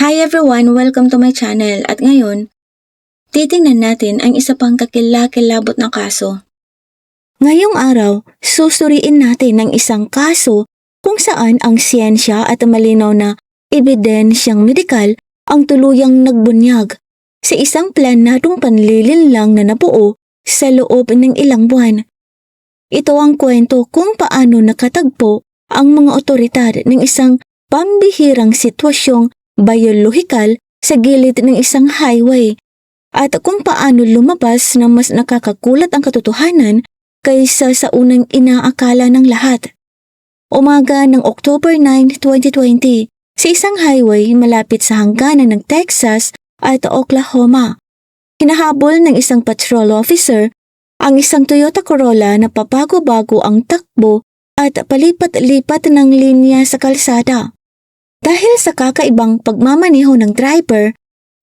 Hi everyone! Welcome to my channel at ngayon, titingnan natin ang isa pang kakilakilabot na kaso. Ngayong araw, susuriin natin ang isang kaso kung saan ang siyensya at malinaw na ebidensyang medikal ang tuluyang nagbunyag sa isang planadong panlilinlang na nabuo sa loob ng ilang buwan. Ito ang kwento kung paano nakatagpo ang mga otoridad ng isang pambihirang sitwasyong biolohikal sa gilid ng isang highway at kung paano lumabas na mas nakakagulat ang katotohanan kaysa sa unang inaakala ng lahat. Umaga ng October 9, 2020, sa isang highway malapit sa hangganan ng Texas at Oklahoma, hinahabol ng isang patrol officer ang isang Toyota Corolla na pabago-bago ang takbo at palipat-lipat ng linya sa kalsada. Dahil sa kakaibang pagmamaneho ng driver,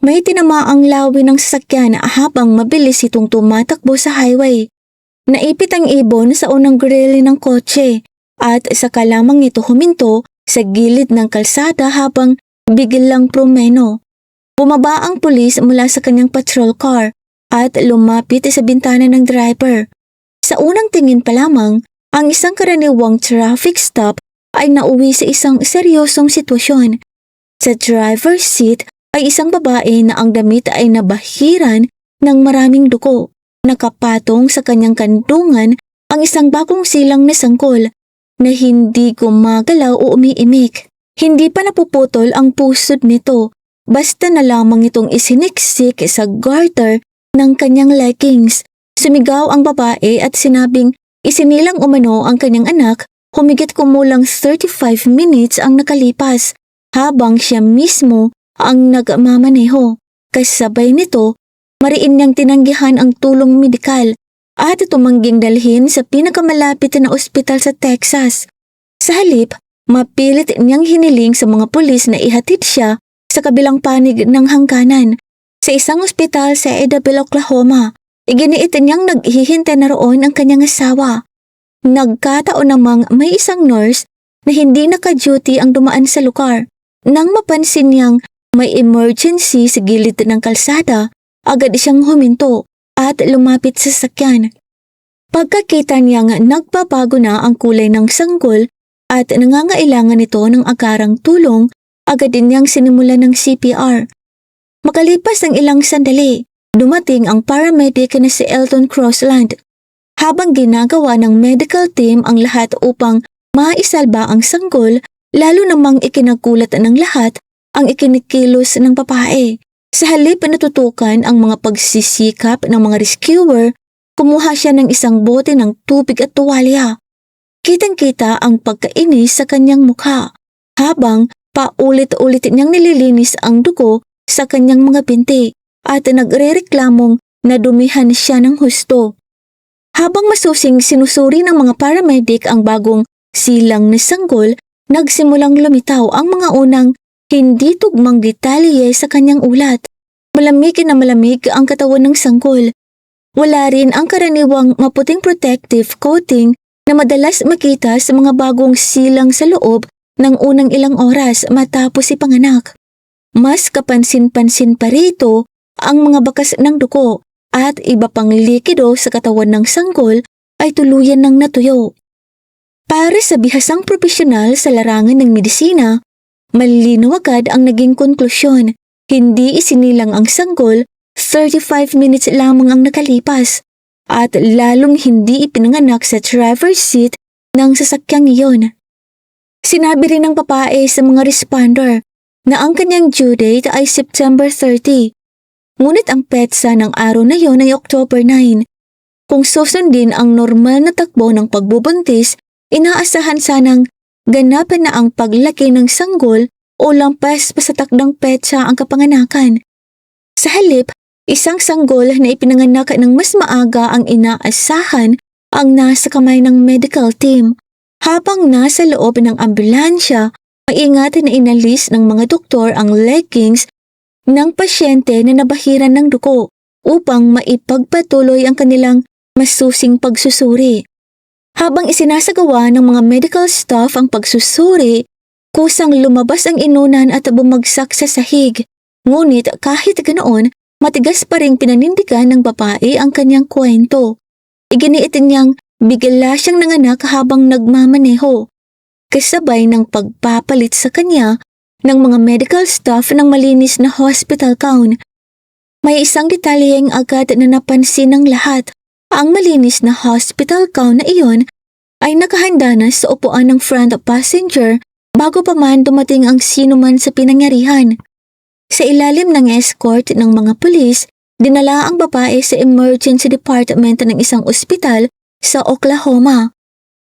may tinamaang lawi ng sasakyan habang mabilis itong tumatakbo sa highway. Naipit ang ibon sa unang grill ng kotse at saka lamang ito huminto sa gilid ng kalsada habang biglang promeno. Bumaba ang pulis mula sa kanyang patrol car at lumapit sa bintana ng driver. Sa unang tingin pa lamang, ang isang karaniwang traffic stop ay nauwi sa isang seryosong sitwasyon. Sa driver's seat ay isang babae na ang damit ay nabahiran ng maraming dugo. Nakapatong sa kanyang kandungan ang isang bagong silang na sangkol na hindi gumagalaw o umiimik. Hindi pa napuputol ang pusod nito, basta na lamang itong isiniksik sa garter ng kanyang leggings. Sumigaw ang babae at sinabing isinilang umano ang kanyang anak. Humigit kumulang 35 minutes ang nakalipas habang siya mismo ang nagmamaneho. Kasabay nito, mariin niyang tinanggihan ang tulong medikal at tumangging dalhin sa pinakamalapit na ospital sa Texas. Sa halip, mapilit niyang hiniling sa mga pulis na ihatid siya sa kabilang panig ng hangganan sa isang ospital sa Edaville, Oklahoma. Iginiit niyang naghihintay na roon ang kanyang asawa. Nagkataon namang may isang nurse na hindi naka-duty ang dumaan sa lugar. Nang mapansin niyang may emergency sa gilid ng kalsada, agad siyang huminto at lumapit sa sasakyan. Pagkakita niyang nagbabago na ang kulay ng sanggol at nangangailangan ito ng agarang tulong, agad din niyang sinimulan ng CPR. Makalipas ng ilang sandali, dumating ang paramedic na si Elton Crossland. Habang ginagawa ng medical team ang lahat upang maisalba ang sanggol, lalo namang ikinagulat ng lahat ang ikinikilos ng babae. Sa halip na tutukan ang mga pagsisikap ng mga rescuer, kumuha siya ng isang bote ng tubig at tuwalya. Kitang-kita ang pagkainis sa kanyang mukha, habang paulit-ulit niyang nililinis ang dugo sa kanyang mga binti at nagrereklamong nadumihan siya ng husto. Habang masusing sinusuri ng mga paramedic ang bagong silang na sanggol, nagsimulang lumitaw ang mga unang hindi tugmang detalye sa kanyang ulat. Malamig na malamig ang katawan ng sanggol. Wala rin ang karaniwang maputing protective coating na madalas makita sa mga bagong silang sa loob ng unang ilang oras matapos ipanganak. Mas kapansin-pansin pa rito ang mga bakas ng dugo at iba pang likido sa katawan ng sanggol ay tuluyan ng natuyo. Para sa bihasang profesional sa larangan ng medisina, malinaw agad ang naging konklusyon. Hindi isinilang ang sanggol, 35 minutes lamang ang nakalipas at lalong hindi ipinanganak sa driver's seat ng sasakyang iyon. Sinabi rin ng babae sa mga responder na ang kanyang due date ay September 30. Ngunit ang petsa ng araw na yon ay October 9. Kung susundin ang normal na takbo ng pagbubuntis, inaasahan sanang ganapan na ang paglaki ng sanggol o lampas pa sa takdang petsa ang kapanganakan. Sa halip, isang sanggol na ipinanganak ng mas maaga ang inaasahan ang nasa kamay ng medical team. Habang nasa loob ng ambulansya, maingat na inalis ng mga doktor ang leggings ng pasyente na nabahiran ng dugo upang maipagpatuloy ang kanilang masusing pagsusuri. Habang isinasagawa ng mga medical staff ang pagsusuri, Kusang lumabas ang inunan at bumagsak sa sahig. Ngunit kahit ganoon, matigas pa ring pinanindigan ng babae ang kanyang kwento. Iginiit niyang bigla siyang nanganak habang nagmamaneho. Kasabay ng pagpapalit sa kanya ng mga medical staff ng malinis na hospital gown. May isang detalyeng agad na napansin ng lahat. Ang malinis na hospital gown na iyon ay nakahanda na sa upuan ng front passenger bago pa man dumating ang sinuman sa pinangyarihan. Sa ilalim ng escort ng mga pulis, dinala ang babae sa emergency department ng isang ospital sa Oklahoma.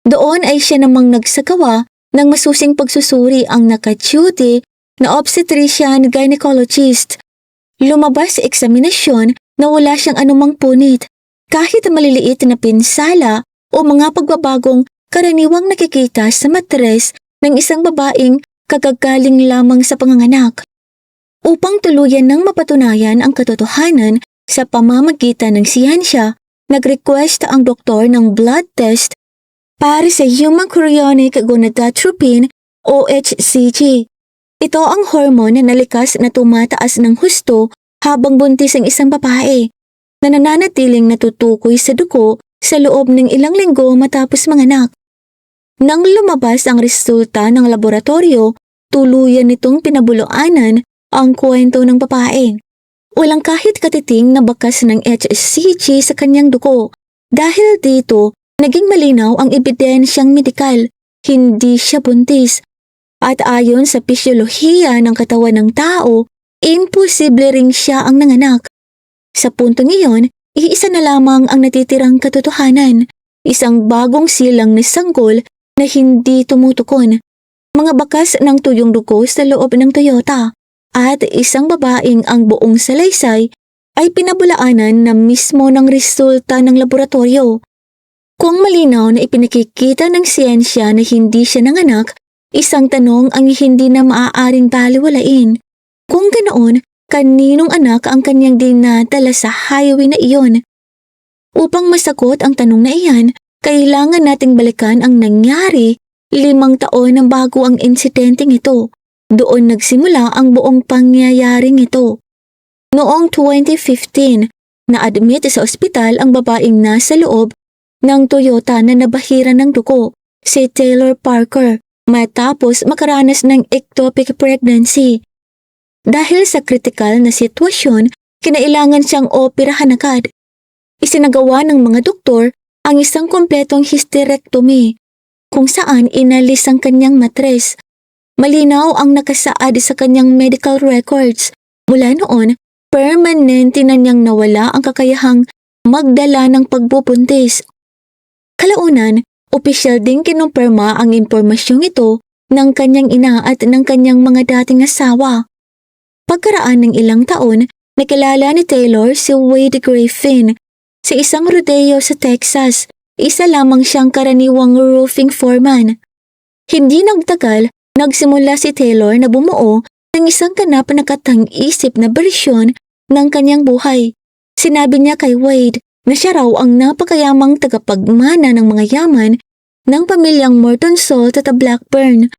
Doon ay siya namang nagsagawa ng masusing pagsusuri ang naka-duty na obstetrician gynecologist. Lumabas sa eksaminasyon na wala siyang anumang punit, kahit maliliit na pinsala o mga pagbabagong karaniwang nakikita sa matres ng isang babaeng kagagaling lamang sa panganganak. Upang tuluyan ng mapatunayan ang katotohanan sa pamamagitan ng siyensya, nag-request ang doktor ng blood test para sa human chorionic gonadotropin o HCG. Ito ang hormone na nalikas na tumataas ng husto habang buntis ang isang babae na nananatiling natutukoy sa dugo sa loob ng ilang linggo matapos manganak. Nang lumabas ang resulta ng laboratorio, tuluyan nitong pinabuluanan ang kwento ng babae. Walang kahit katiting na bakas ng HCG sa kanyang dugo. Dahil dito, naging malinaw ang ebidensyang medikal, hindi siya buntis. At ayon sa pisyolohiya ng katawan ng tao, imposible ring siya ang nanganak. Sa puntong iyon, iisa na lamang ang natitirang katotohanan, isang bagong silang na sanggol na hindi tumutukon. Mga bakas ng tuyong dugo sa loob ng Toyota. At isang babaeng ang buong salaysay ay pinabulaanan na mismo ng resulta ng laboratorio. Kung malinaw na ipinakikita ng siyensya na hindi siya nanganak, isang tanong ang hindi na maaaring baliwalain. Kung ganoon, kaninong anak ang kanyang dinadala sa highway na iyon? Upang masagot ang tanong na iyan, kailangan nating balikan ang nangyari 5 taon na bago ang insidenteng ito. Doon nagsimula ang buong pangyayaring ito. Noong 2015, na-admit sa ospital ang babaeng nasa loob ng Toyota na nabahiran ng dugo, si Taylor Parker, matapos makaranas ng ectopic pregnancy. Dahil sa kritikal na sitwasyon, kinailangan siyang operahan agad. Isinagawa ng mga doktor ang isang kompletong hysterectomy, kung saan inalis ang kanyang matres. Malinaw ang nakasaad sa kanyang medical records. Mula noon, permanente na niyang nawala ang kakayahang magdala ng pagbubuntis. Kalaunan, opisyal ding kinumpirma ang impormasyong ito ng kanyang ina at ng kanyang mga dating asawa. Pagkaraan ng ilang taon, nakilala ni Taylor si Wade Griffin sa isang rodeo sa Texas. Isa lamang siyang karaniwang roofing foreman. Hindi nagtagal, nagsimula si Taylor na bumuo ng isang ganap na katang-isip na bersyon ng kanyang buhay. Sinabi niya kay Wade na siya raw ang napakayamang tagapagmana ng mga yaman ng pamilyang Morton Salt at Blackburn.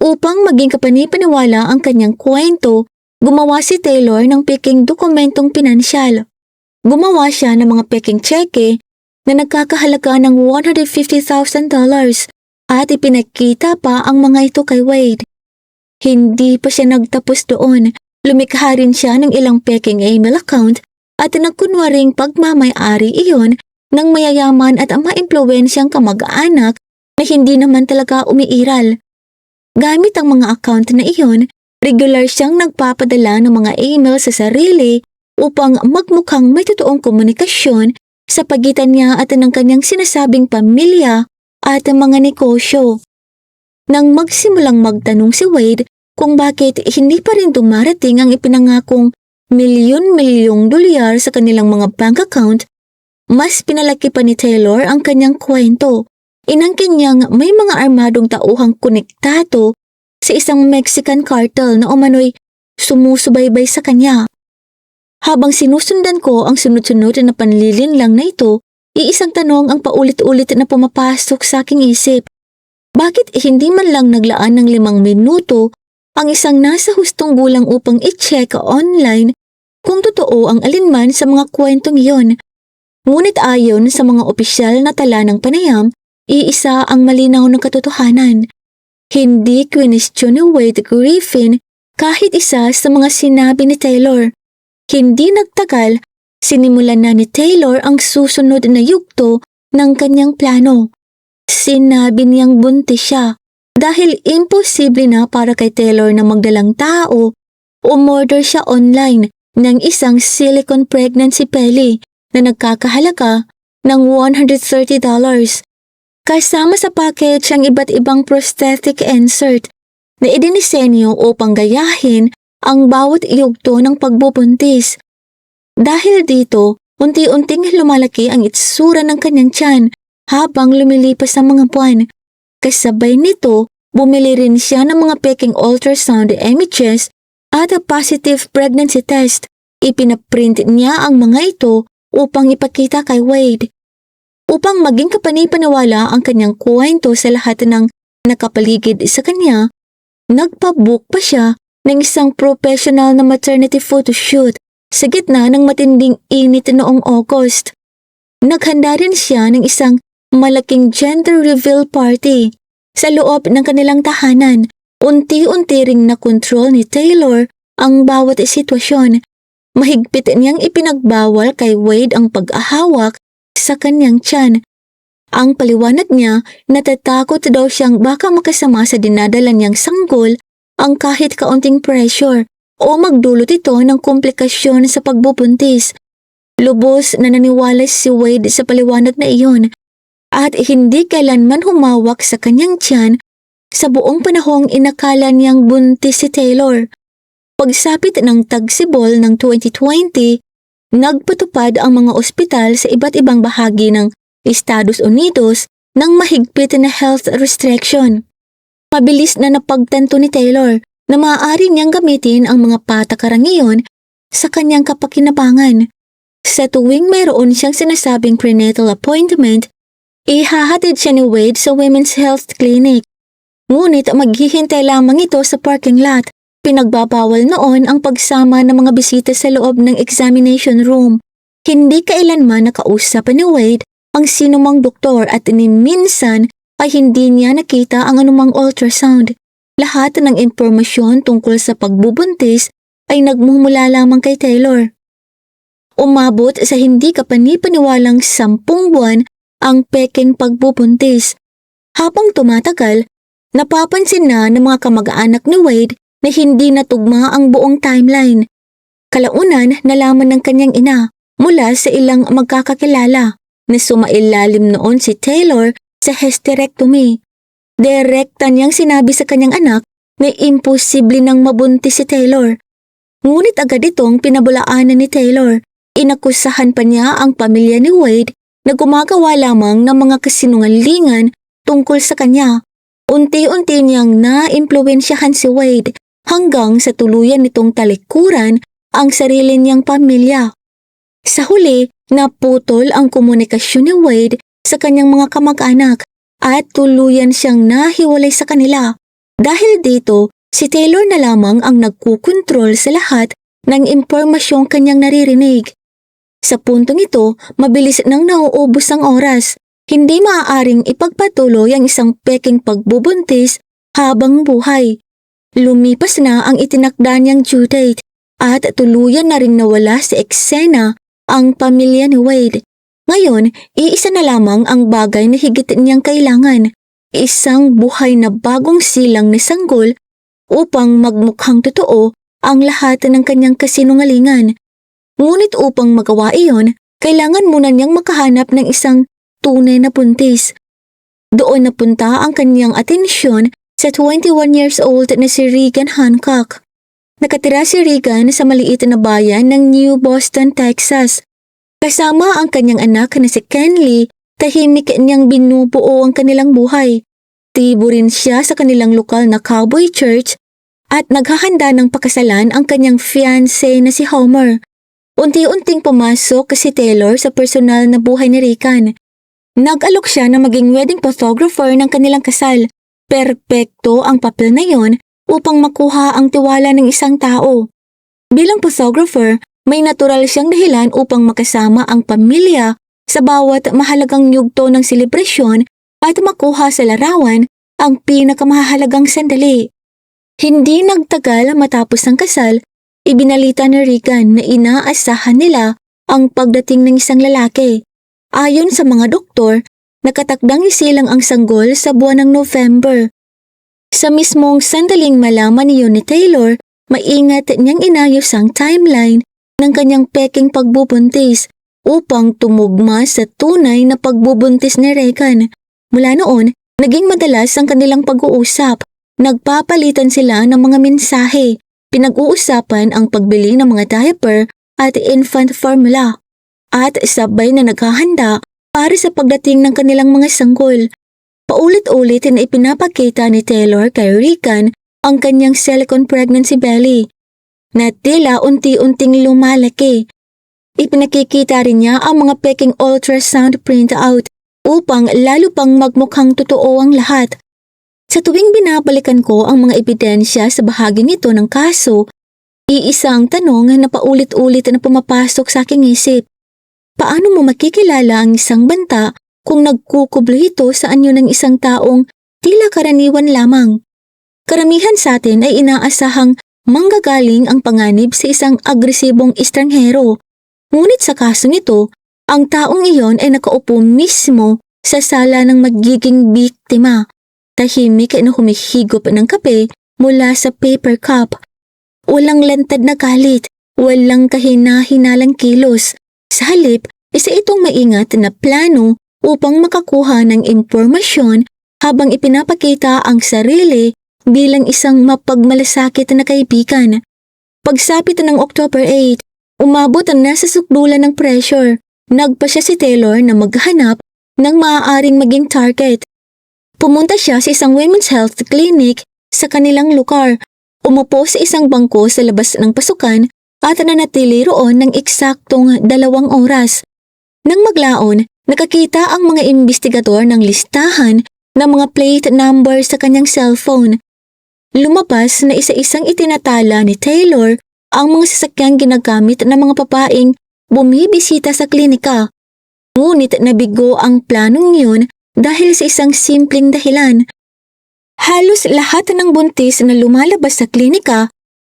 Upang maging kapanipaniwala ang kanyang kwento, gumawa si Taylor ng peking dokumentong pinansyal. Gumawa siya ng mga peking tseke na nagkakahalaga ng $150,000 at ipinakita pa ang mga ito kay Wade. Hindi pa siya nagtapos doon, lumikha rin siya ng ilang peking email account at nagkunwaring pagmamay-ari iyon ng mayayaman at maimpluwensyang kamag-anak na hindi naman talaga umiiral. Gamit ang mga account na iyon, regular siyang nagpapadala ng mga email sa sarili upang magmukhang may totoong komunikasyon sa pagitan niya at ng kanyang sinasabing pamilya at mga negosyo. Nang magsimulang magtanong si Wade kung bakit hindi pa rin dumarating ang ipinangakong milyon-milyong dolyar sa kanilang mga bank account, mas pinalaki pa ni Taylor ang kanyang kwento. Inangkin niyang may mga armadong tauhang konektado sa isang Mexican cartel na umano'y sumusubaybay sa kanya. Habang sinusundan ko ang sunod-sunod na panlilinlang na ito, iisang tanong ang paulit-ulit na pumapasok sa aking isip. Bakit hindi man lang naglaan ng 5 minuto ang isang nasa hustong gulang upang i-check online kung totoo ang alinman sa mga kwentong iyon? Ngunit ayon sa mga opisyal na tala ng panayam, iisa ang malinaw na katotohanan. Hindi kwinestyon ni Wade Griffin kahit isa sa mga sinabi ni Taylor. Hindi nagtagal, sinimulan na ni Taylor ang susunod na yugto ng kanyang plano. Sinabi niyang buntis siya dahil imposible na para kay Taylor na magdalang tao. Umorder siya online ng isang silicone pregnancy pilly na nagkakahalaga ng $130. Kasama sa package ang iba't ibang prosthetic insert na idinisenyo upang gayahin ang bawat yugto ng pagbubuntis. Dahil dito, unti-unting lumalaki ang itsura ng kanyang tiyan habang lumilipas ang mga buwan. Kasabay nito, bumili rin siya ng mga peking ultrasound images at a positive pregnancy test. Ipinaprint niya ang mga ito upang ipakita kay Wade. Upang maging kapani-paniwala ang kanyang kwento sa lahat ng nakapaligid sa kanya, nagpabook pa siya ng isang professional na maternity photoshoot sa gitna ng matinding init noong August. Naghanda rin siya ng isang malaking gender reveal party sa loob ng kanilang tahanan. Unti-unti ring nakontrol ni Taylor ang bawat sitwasyon. Mahigpit niyang ipinagbawal kay Wade ang pag-ahawak sa kanyang tiyan. Ang paliwanag niya, natatakot daw siyang baka makasama sa dinadala niyang sanggol ang kahit kaunting pressure o magdulot ito ng komplikasyon sa pagbubuntis. Lubos na naniwala si Wade sa paliwanag na iyon at hindi kailanman humawak sa kanyang tiyan sa buong panahong inakala niyang buntis si Taylor. Pagsapit ng tagsibol ng 2020, nagpatupad ang mga ospital sa iba't ibang bahagi ng Estados Unidos ng mahigpit na health restriction. Mabilis na napagtanto ni Taylor na maaari niyang gamitin ang mga patakarang iyon sa kanyang kapakinabangan. Sa tuwing mayroon siyang sinasabing prenatal appointment, ihahatid siya ni Wade sa Women's Health Clinic. Ngunit maghihintay lamang ito sa parking lot. Pinagbabawal noon ang pagsama ng mga bisita sa loob ng examination room. Hindi kailanman nakausap ni Wade ang sinumang doktor at ni minsan ay hindi niya nakita ang anumang ultrasound. Lahat ng impormasyon tungkol sa pagbubuntis ay nagmumula lamang kay Taylor. Umabot sa hindi kapani-paniwalang 10 buwan ang peking pagbubuntis. Habang tumatagal, napapansin na ng mga kamag-anak ni Wade na hindi natugma ang buong timeline. Kalaunan nalaman ng kanyang ina mula sa ilang magkakakilala na sumailalim noon si Taylor sa hysterectomy. Direkta niyang sinabi sa kanyang anak na imposible nang mabuntis si Taylor. Ngunit agad itong pinabulaanan ni Taylor. Inakusahan pa niya ang pamilya ni Wade na gumagawa lamang ng mga kasinungalingan tungkol sa kanya. Unti-unti niyang naimpluwensyahan si Wade hanggang sa tuluyan nitong talikuran ang sarili niyang pamilya. Sa huli, naputol ang komunikasyon ni Wade sa kanyang mga kamag-anak at tuluyan siyang nahiwalay sa kanila. Dahil dito, si Taylor na lamang ang nagkukontrol sa lahat ng impormasyong kanyang naririnig. Sa puntong ito, mabilis nang nauubos ang oras. Hindi maaaring ipagpatuloy ang isang peking pagbubuntis habang buhay. Lumipas na ang itinakda niyang due date at tuluyan na ring nawala sa eksena ang pamilya ni Wade. Ngayon, iisa na lamang ang bagay na higit niyang kailangan, isang buhay na bagong silang ni sanggol upang magmukhang totoo ang lahat ng kanyang kasinungalingan. Ngunit upang magawa iyon, kailangan muna niyang makahanap ng isang tunay na buntis. Doon napunta ang kanyang atensyon sa 21 years old na si Regan Hancock. Nakatira si Regan sa maliit na bayan ng New Boston, Texas. Kasama ang kanyang anak na si Kenley, tahimik niyang binubuo ang kanilang buhay. Tibo rin siya sa kanilang lokal na cowboy church at naghahanda ng pakasalan ang kanyang fiancé na si Homer. Unti-unting pumasok si Taylor sa personal na buhay ni Regan. Nag-alok siya na maging wedding photographer ng kanilang kasal Perpekto ang papel na yon upang makuha ang tiwala ng isang tao. Bilang photographer, may natural siyang dahilan upang makasama ang pamilya sa bawat mahalagang yugto ng selebrasyon at makuha sa larawan ang pinakamahalagang sandali. Hindi nagtagal matapos ang kasal, ibinalita ni Regan na inaasahan nila ang pagdating ng isang lalaki. Ayon sa mga doktor, nakatakdang isilang ang sanggol sa buwan ng November. Sa mismong sandaling malaman ni Taylor, maingat niyang inayos ang timeline ng kanyang peking pagbubuntis upang tumugma sa tunay na pagbubuntis ni Regan. Mula noon, naging madalas ang kanilang pag-uusap. Nagpapalitan sila ng mga mensahe, pinag-uusapan ang pagbili ng mga diaper at infant formula, at sabay na naghahanda para sa pagdating ng kanilang mga sanggol. Paulit-ulit na ipinapakita ni Taylor kay Regan ang kanyang silicone pregnancy belly na tila unti-unting lumalaki. Ipinakikita rin niya ang mga peking ultrasound printout upang lalo pang magmukhang totoo ang lahat. Sa tuwing binabalikan ko ang mga ebidensya sa bahaging ito ng kaso, iisang tanong na paulit-ulit na pumapasok sa aking isip. Paano mo makikilala ang isang banta kung nagkukublo ito sa anyo ng isang taong tila karaniwan lamang? Karamihan sa atin ay inaasahang manggagaling ang panganib sa isang agresibong estranghero. Ngunit sa kasong ito, ang taong iyon ay nakaupo mismo sa sala ng magiging biktima. Tahimik na humihigop ng kape mula sa paper cup. Walang lantad na galit, walang kahina-hinalang kilos. Sa halip, isa itong maingat na plano upang makakuha ng impormasyon habang ipinapakita ang sarili bilang isang mapagmalasakit na kaibigan. Pagsapit ng October 8, umabot ang nasa sukdulan ng pressure. Nagpasya si Taylor na maghanap ng maaaring maging target. Pumunta siya sa isang women's health clinic sa kanilang lugar. Umupo sa isang bangko sa labas ng pasukan at nanatili roon ng eksaktong 2 oras. Nang maglaon, nakakita ang mga investigador ng listahan ng mga plate number sa kanyang cellphone. Lumabas na isa-isang itinatala ni Taylor ang mga sasakyang ginagamit ng mga babaeng bumibisita sa klinika. Ngunit nabigo ang planong yun dahil sa isang simpleng dahilan. Halos lahat ng buntis na lumalabas sa klinika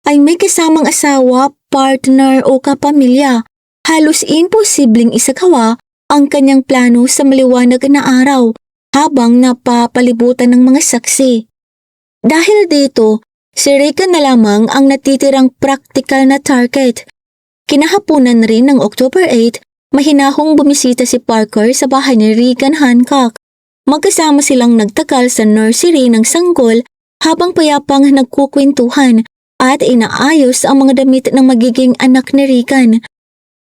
ay may kasamang asawa, partner o kapamilya. Halos imposibleng isagawa ang kanyang plano sa maliwanag na araw habang napapalibutan ng mga saksi. Dahil dito, si Regan na lamang ang natitirang praktikal na target. Kinahaponan rin ng October 8, mahinahong bumisita si Parker sa bahay ni Regan Hancock. Magkasama silang nagtagal sa nursery ng sanggol habang payapang nagkukwentuhan at inaayos ang mga damit ng magiging anak ni Regan.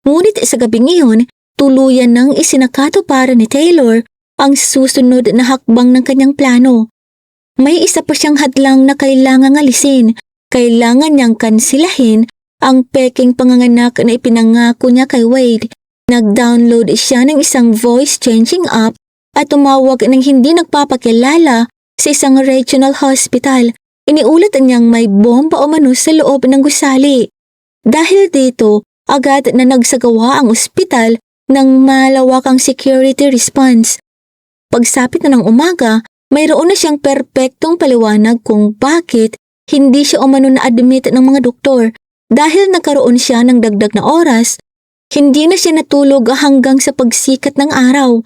Ngunit sa gabing iyon, tuluyan nang isinakatuparan ni Taylor ang susunod na hakbang ng kanyang plano. May isa pa siyang hadlang na kailangang alisin. Kailangan niyang kansilahin ang peking panganganak na ipinangako niya kay Wade. Nag-download siya ng isang voice-changing app at tumawag ng hindi nagpapakilala sa isang regional hospital. Iniulat niyang may bomba o mano sa loob ng gusali. Dahil dito, agad na nagsagawa ang ospital ng malawakang security response. Pagsapit na ng umaga, mayroon na siyang perpektong paliwanag kung bakit hindi siya umano na-admit ng mga doktor. Dahil nagkaroon siya ng dagdag na oras, hindi na siya natulog hanggang sa pagsikat ng araw.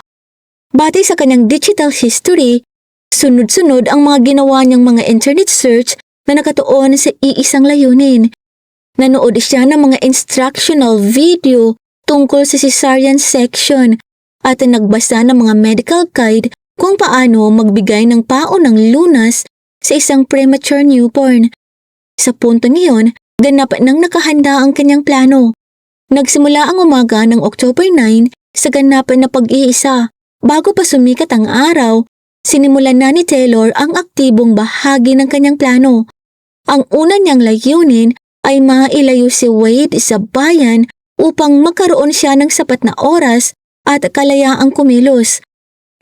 Batay sa kanyang digital history, sunod-sunod ang mga ginawa niyang mga internet search na nakatuon sa iisang layunin. Nanood siya ng mga instructional video tungkol sa cesarean section at nagbasa ng mga medical guide kung paano magbigay ng paon ng lunas sa isang premature newborn. Sa punto niyon, ganap nang nakahanda ang kanyang plano. Nagsimula ang umaga ng October 9 sa ganap na pag-iisa. Bago pa sumikat ang araw, sinimulan na ni Taylor ang aktibong bahagi ng kanyang plano. Ang una niyang layunin ay mailayo si Wade sa bayan upang magkaroon siya ng sapat na oras at kalayaang kumilos.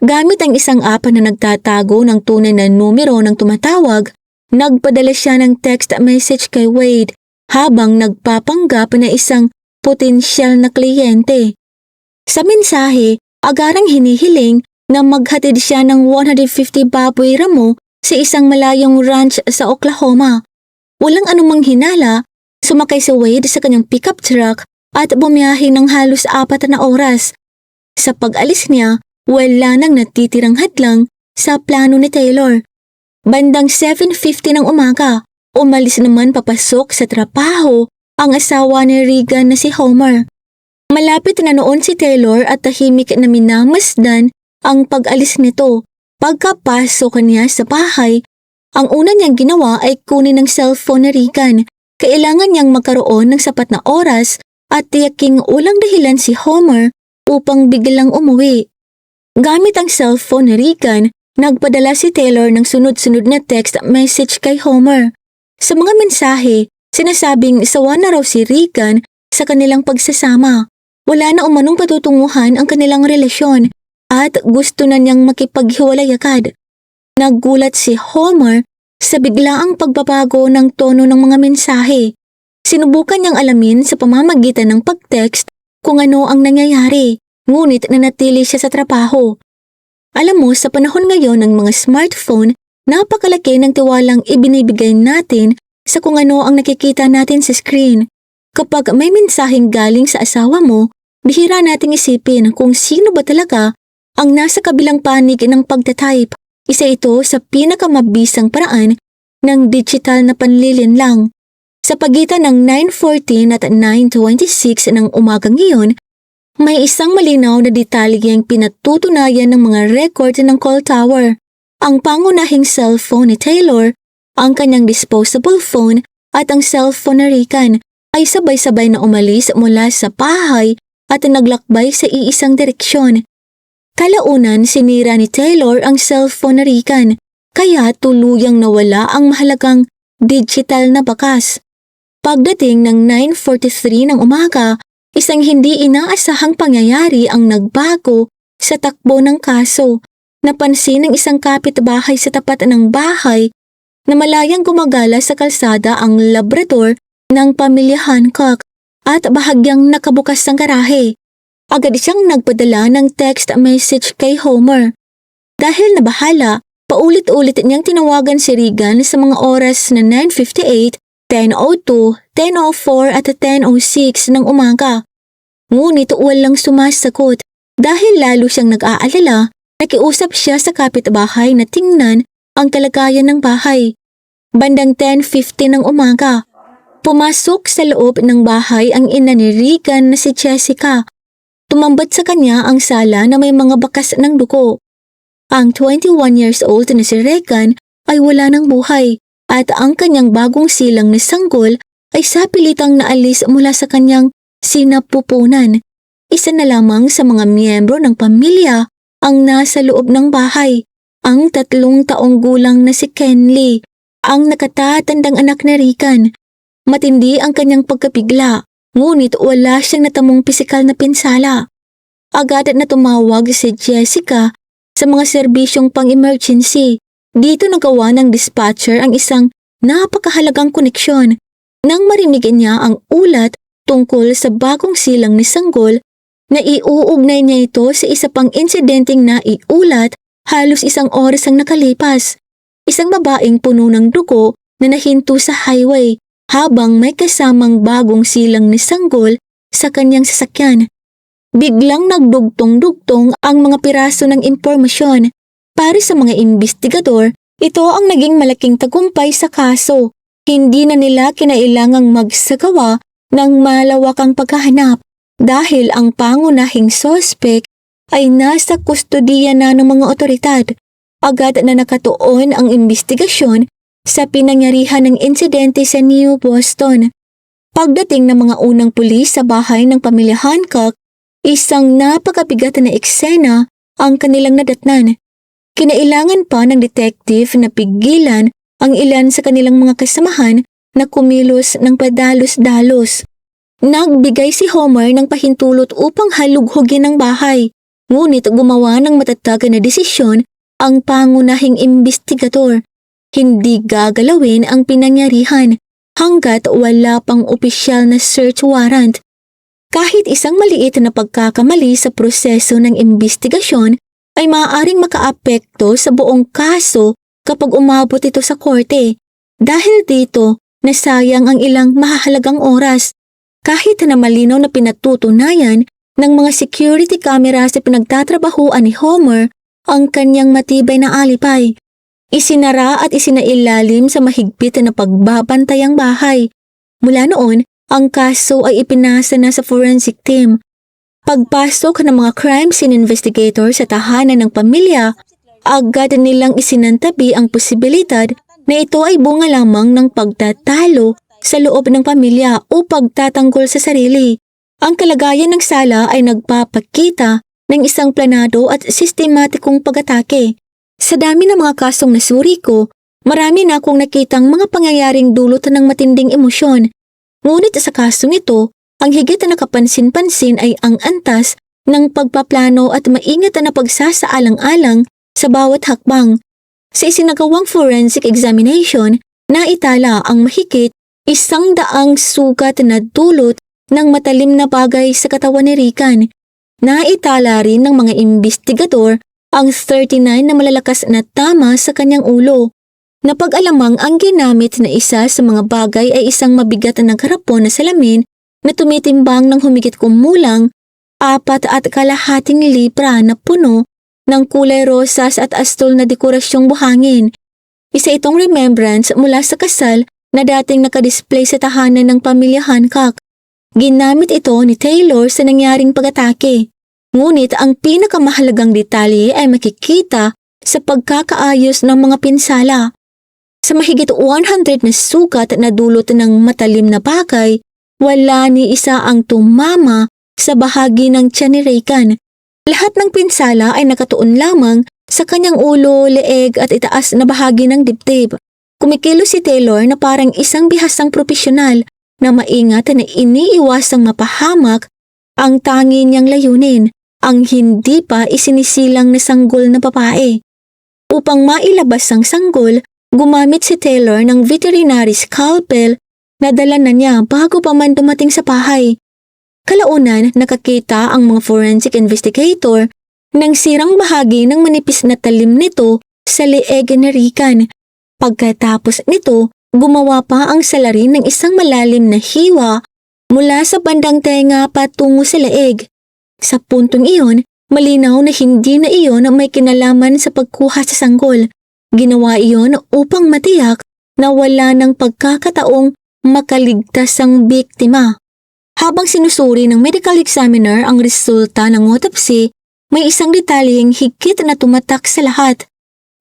Gamit ang isang app na nagtatago ng tunay na numero ng tumatawag, nagpadala siya ng text message kay Wade habang nagpapanggap na isang potensyal na kliyente. Sa mensahe, agarang hinihiling na maghatid siya ng 150 baboy ramo sa isang malayong ranch sa Oklahoma. Walang anumang hinala, sumakay si Wade sa kanyang pickup truck at bumiyahe ng halos 4 na oras. Sa pag-alis niya, wala nang natitirang hadlang sa plano ni Taylor. Bandang 7:50 ng umaga, umalis naman papasok sa trabaho ang asawa ni Regan na si Homer. Malapit na noon si Taylor at tahimik na minamasdan ang pag-alis nito. Pagkapasok niya sa bahay, ang una niyang ginawa ay kunin ang cellphone ni Regan. Kailangan niyang magkaroon ng sapat na oras at tiyaking walang dahilan si Homer upang biglang umuwi. Gamit ang cellphone ni Regan, nagpadala si Taylor ng sunod-sunod na text message kay Homer. Sa mga mensahe, sinasabing sawa na raw si Regan sa kanilang pagsasama. Wala na umanong patutunguhan ang kanilang relasyon at gusto na niyang makipaghiwalay agad. Naggulat si Homer sa biglaang pagbabago ng tono ng mga mensahe. Sinubukan niyang alamin sa pamamagitan ng pag-text kung ano ang nangyayari, ngunit nanatili siya sa trabaho. Alam mo, sa panahon ngayon ng mga smartphone, napakalaki ng tiwalang ibinibigay natin sa kung ano ang nakikita natin sa screen. Kapag may mensaheng galing sa asawa mo, bihira nating isipin kung sino ba talaga ang nasa kabilang panig ng pagtatype. Isa ito sa pinakamabisang paraan ng digital na panlilinlang. Sa pagitan ng 9:14 at 9:26 ng umagang iyon, may isang malinaw na detalyeng pinatutunayan ng mga record ng call tower. Ang pangunahing cellphone ni Taylor, ang kanyang disposable phone at ang cellphone ni Regan ay sabay-sabay na umalis mula sa bahay at naglakbay sa iisang direksyon. Kalaunan sinira ni Taylor ang cellphone ni Regan, kaya tuluyang nawala ang mahalagang digital na bakas. Pagdating ng 9:43 ng umaga, isang hindi inaasahang pangyayari ang nagbago sa takbo ng kaso. Napansin ng isang kapitbahay sa tapat ng bahay na malayang gumagala sa kalsada ang labrador ng pamilya Hancock at bahagyang nakabukas ang garahe. Agad siyang nagpadala ng text message kay Homer. Dahil nabahala, paulit-ulit niyang tinawagan si Regan sa mga oras na 9:58, 10:02, 10:04 at 10:06 ng umaga. Ngunit walang sumasagot. Dahil lalo siyang nag-aalala, nakiusap siya sa kapitbahay na tingnan ang kalagayan ng bahay. Bandang 10:50 ng umaga, pumasok sa loob ng bahay ang ina ni Regan na si Jessica. Tumambad sa kanya ang sala na may mga bakas ng dugo. Ang 21 years old na si Regan ay wala ng buhay at ang kanyang bagong silang na sanggol ay sapilitang naalis mula sa kanyang sinapupunan. Isa na lamang sa mga miyembro ng pamilya ang nasa loob ng bahay, ang 3 taong gulang na si Kenley, ang nakatatandang anak ni Regan. Matindi ang kanyang pagkabigla, ngunit wala siyang natamong pisikal na pinsala. Agad na tumawag si Jessica sa mga serbisyong pang-emergency. Dito nagawa ng dispatcher ang isang napakahalagang koneksyon. Nang marinig niya ang ulat tungkol sa bagong silang ni sanggol, na iuugnay niya ito sa isa pang insidenteng naiulat halos 1 oras ang nakalipas. Isang babaeng puno ng dugo na nahinto sa highway habang may kasamang bagong silang ni sanggol sa kanyang sasakyan. Biglang nagdugtong-dugtong ang mga piraso ng impormasyon. Para sa mga investigador, ito ang naging malaking tagumpay sa kaso. Hindi na nila kinailangang magsagawa ng malawakang paghahanap dahil ang pangunahing sospek ay nasa kustodiya na ng mga otoridad. Agad na nakatuon ang investigasyon sa pinangyarihan ng insidente sa New Boston. Pagdating ng mga unang pulis sa bahay ng pamilya Hancock, isang napakabigat na eksena ang kanilang nadatnan. Kinailangan pa ng detective na pigilan ang ilan sa kanilang mga kasamahan na kumilos ng padalos-dalos. Nagbigay si Homer ng pahintulot upang halughugin ang bahay. Ngunit gumawa ng matatag na desisyon ang pangunahing imbestigador. Hindi gagalawin ang pinangyarihan hanggat wala pang opisyal na search warrant. Kahit isang maliit na pagkakamali sa proseso ng imbestigasyon ay maaaring makaapekto sa buong kaso kapag umabot ito sa korte. Dahil dito, nasayang ang ilang mahahalagang oras. Kahit na malinaw na pinatutunayan ng mga security camera sa pinagtatrabahuan ni Homer ang kanyang matibay na alipay. Isinara at isinailalim sa mahigpit na pagbabantay ang bahay. Mula noon, ang kaso ay ipinasa na sa forensic team. Pagpasok ng mga crime scene investigator sa tahanan ng pamilya, agad nilang isinantabi ang posibilidad na ito ay bunga lamang ng pagtatalo sa loob ng pamilya o pagtatanggol sa sarili. Ang kalagayan ng sala ay nagpapakita ng isang planado at sistematikong pag-atake. Sa dami ng mga kasong nasuri ko, marami na akong nakitang mga pangyayaring dulot ng matinding emosyon. Ngunit sa kasong ito, ang higit na nakapansin-pansin ay ang antas ng pagpaplano at maingat na pagsasaalang-alang sa bawat hakbang. Sa isinagawang forensic examination, naitala ang mahigit 100 sugat na dulot ng matalim na bagay sa katawan ni Rican. Naitala rin ng mga imbestigador ang 39 na malalakas na tama sa kanyang ulo. Napag-alamang ang ginamit na isa sa mga bagay ay isang mabigat na karapon na salamin na tumitimbang ng humigit kumulang 4.5 libra na puno ng kulay rosas at astol na dekorasyong buhangin. Isa itong remembrance mula sa kasal na dating nakadisplay sa tahanan ng pamilya Hancock. Ginamit ito ni Taylor sa nangyaring pag-atake. Ngunit ang pinakamahalagang detalye ay makikita sa pagkakaayos ng mga pinsala. Sa mahigit 100 na sugat na dulot ng matalim na bagay, wala ni isa ang tumama sa bahagi ng tiyan ni Rican. Lahat ng pinsala ay nakatuon lamang sa kanyang ulo, leeg at itaas na bahagi ng dibdib. Kumikilos si Taylor na parang isang bihasang propesyonal na maingat na iniiwasang mapahamak ang tangi niyang layunin, ang hindi pa isinisilang na sanggol na babae. Upang mailabas ang sanggol, gumamit si Taylor ng veterinary scalpel na dala na niya bago pa man dumating sa bahay. Kalaunan, nakakita ang mga forensic investigator ng sirang bahagi ng manipis na talim nito sa leeg ni Rican. Pagkatapos nito, gumawa pa ang salarin ng isang malalim na hiwa mula sa bandang tenga patungo sa leeg. Sa puntong iyon, malinaw na hindi na iyon may kinalaman sa pagkuha sa sanggol. Ginawa iyon upang matiyak na wala ng pagkakataong makaligtas ang biktima. Habang sinusuri ng medical examiner ang resulta ng autopsy, may isang detalyeng higit na tumatak sa lahat.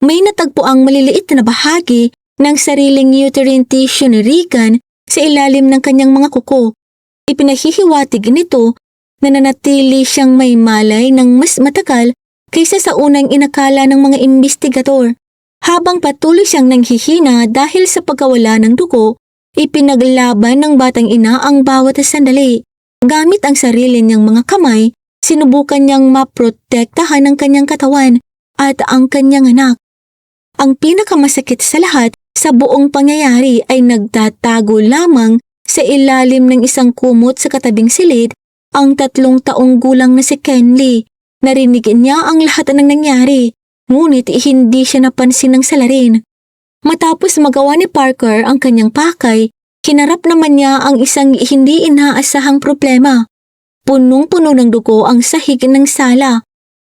May natagpo ang maliliit na bahagi ng sariling uterine tissue ni Rican sa ilalim ng kanyang mga kuko. Ipinahihiwatig nito na nanatili siyang may malay ng mas matagal kaysa sa unang inakala ng mga imbestigador. Habang patuloy siyang nanghihina dahil sa pagkawala ng dugo, ipinaglaban ng batang ina ang bawat sandali. Gamit ang sarili niyang mga kamay, sinubukan niyang maprotektahan ang kanyang katawan at ang kanyang anak. Ang pinakamasakit sa lahat sa buong pangyayari ay nagtatago lamang sa ilalim ng isang kumot sa katabing silid ang 3 taong gulang na si Kenley. Narinig niya ang lahat ng nangyari, ngunit hindi siya napansin ng salarin. Matapos magawa ni Parker ang kanyang pakay, hinarap naman niya ang isang hindi inaasahang problema. Punong-puno ng dugo ang sahig ng sala.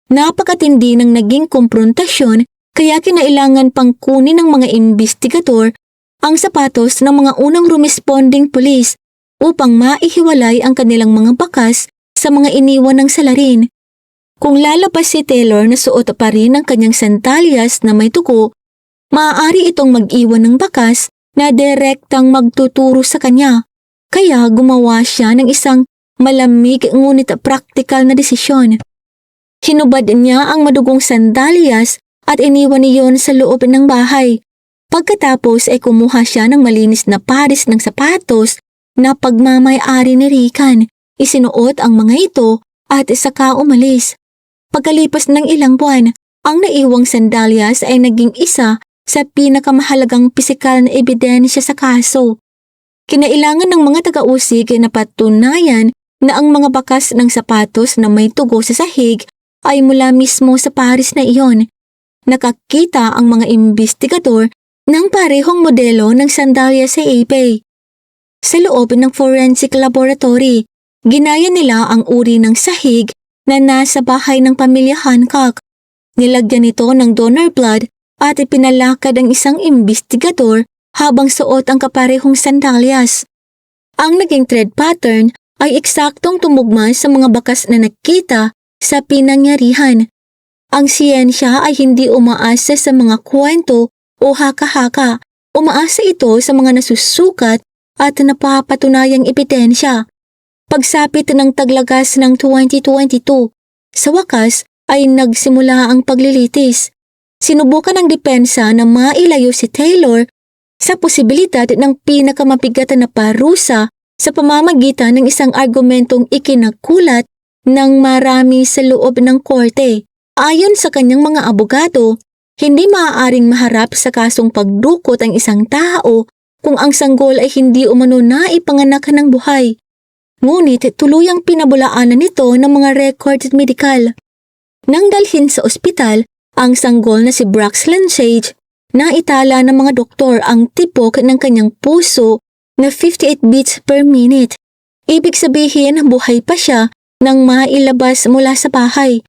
Napakatindi ng naging komprontasyon kaya kinailangan pang kunin ng mga imbestigador ang sapatos ng mga unang responding police upang maihiwalay ang kanilang mga bakas sa mga iniwan ng salarin. Kung lalabas si Taylor na suot pa rin ang kanyang sandalyas na may dugo, maaari itong mag-iwan ng bakas na direktang magtuturo sa kanya. Kaya gumawa siya ng isang malamig ngunit praktikal na desisyon. Hinubad niya ang madugong sandalyas at iniwan niyon sa loob ng bahay. Pagkatapos ay kumuha siya ng malinis na pares ng sapatos na pagmamay-ari ni Rican. Isinuot ang mga ito at saka umalis. Pagkalipas ng ilang buwan, ang naiwang sandalyas ay naging isa sa pinakamahalagang pisikal na ebidensya sa kaso. Kinailangan ng mga taga-usig na patunayan na ang mga bakas ng sapatos na may tugo sa sahig ay mula mismo sa Paris na iyon. Nakakita ang mga imbestigador ng parehong modelo ng sandalyas sa eBay. Sa loob ng forensic laboratory, ginaya nila ang uri ng sahig na nasa bahay ng pamilya Hancock. Nilagyan nito ng donor blood at ipinalakad ang isang imbestigador habang suot ang kaparehong sandalyas. Ang naging thread pattern ay eksaktong tumugma sa mga bakas na nakita sa pinangyarihan. Ang siyensya ay hindi umaasa sa mga kwento o haka-haka. Umaasa ito sa mga nasusukat at napapatunayang ebidensya. Pagsapit ng taglagas ng 2022, sa wakas ay nagsimula ang paglilitis. Sinubukan ng depensa na mailayo si Taylor sa posibilidad ng pinakamabigat na parusa sa pamamagitan ng isang argumentong ikinakulat ng marami sa loob ng korte. Ayon sa kanyang mga abogado, hindi maaaring maharap sa kasong pagdukot ang isang tao kung ang sanggol ay hindi umano na ipanganak ng buhay. Ngunit tuluyang pinabulaanan nito ng mga recorded medical. Nang dalhin sa ospital, ang sanggol na si Braxton Sage, naitala ng mga doktor ang tipok ng kanyang puso na 58 beats per minute. Ibig sabihin, buhay pa siya nang mailabas mula sa bahay.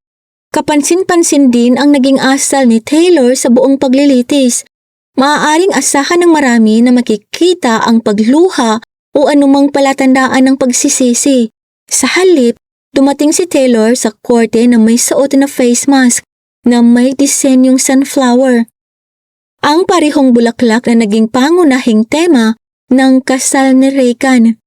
Kapansin-pansin din ang naging asal ni Taylor sa buong paglilitis. Maaaring asahan ng marami na makikita ang pagluha o anumang palatandaan ng pagsisisi. Sa halip, dumating si Taylor sa korte na may suot na face mask na may disenyong sunflower. Ang parehong bulaklak na naging pangunahing tema ng kasal ni Reagan.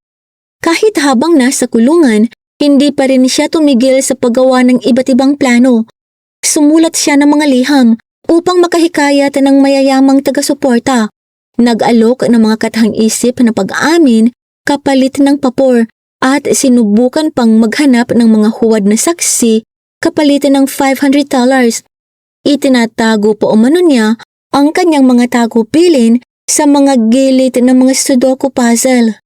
Kahit habang nasa kulungan, hindi pa rin siya tumigil sa paggawa ng iba't ibang plano. Sumulat siya ng mga liham upang makahikayat ng mayayamang taga-suporta. Nag-alok ng mga katahang-isip na pag-amin kapalit ng papor at sinubukan pang maghanap ng mga huwad na saksi kapalit ng $500. Itinatago pa umano niya ang kanyang mga tago-pilin sa mga gilid ng mga Sudoku puzzle.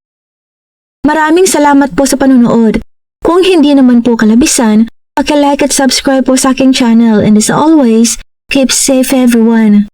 Maraming salamat po sa panunood. Kung hindi naman po kalabisan, paki-like at subscribe po sa aking channel, and as always, keep safe everyone.